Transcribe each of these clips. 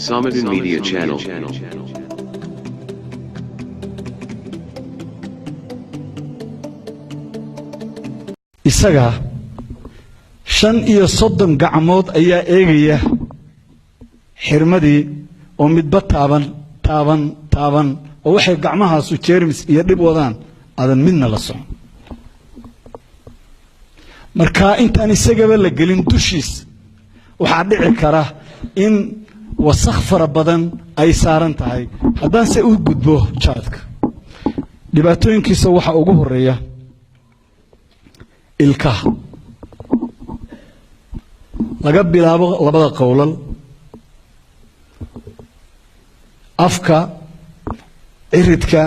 Samadin Media Channel. isaga 35 gacmood ayaa eegaya xirmadii oo midba taaban oo waxay gacmahaasu jeermis iyo dhib wadaan adan midna la socon marka intaan isagaba la gelin dushiis waxa dhici kara in wasakh fara badan ay saaran tahay haddaan se u gudbo jaadka dhibaatooyinkiisa waxa ugu horeeya ilkaha laga bilaabo labada qowlal afka ciridka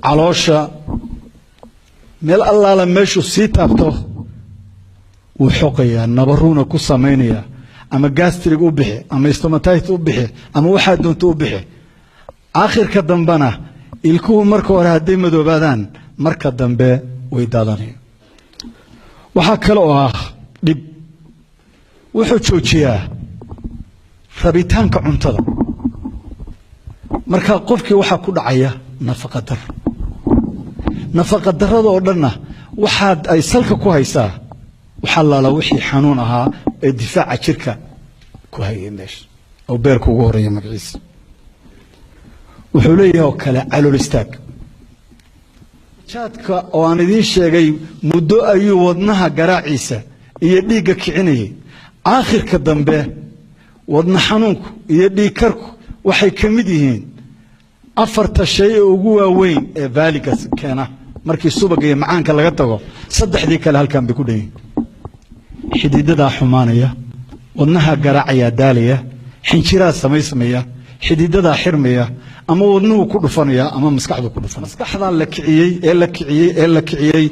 caloosha meel allaala meeshu sii taabto wuu xoqayaa nabaruuna ku samaynayaa ama gastric u bixi ama stomatitis u bixi ama waxaa doonto u bixi aakhirka dambana ilkuhu marka hore hadday madoobaadaan marka dambe way daadanayaan waxaa kale oo ah dhib wuxuu joojiyaa rabitaanka cuntada marka qofkii waxaa ku dhacaya nafaqa darrada oo dhanna waxaad ay salka ku haysaa waxa laala wixii xanuun ahaa ee difaaca jirka ku hayay meesha oo beerku ugu horeeya magaciisa wuxuu leeyahay oo kale calool istaag jaadka oo aan idiin sheegay muddo ayuu wadnaha garaaciisa iyo dhiigga kicinayay aakhirka dambe wadna xanuunku iyo dhiig karku waxay ka mid yihiin afarta shay ee ugu waaweyn ee vaaligas keena markii subagga iyo macaanka laga tago saddexdii kale halkan bay ku dhayin xididadaa xumaanaya wadnaha garaacaya daalaya xinjiraa samaysmaya xididadaa xirmaya ama wadnuhu ku dhufanaya ama maskaxdu ku dhufanaya maskaxdan la kiciyey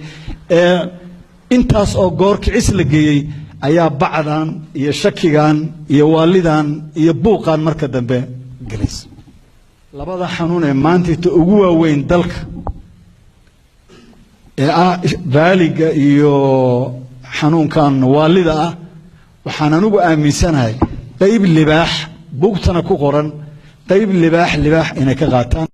intaas oo goor kicis la geeyey ayaa bacdan iyo shakigan iyo waalidan iyo buuqan marka dambe galaysa labada xanuun ee maanta ugu waaweyn dalka ee ah vaaliga iyo xanuunkan waalida ah waxaan anigu aaminsanahay qayb libaax buugtana ku qoran qayb libaax inay ka qaataan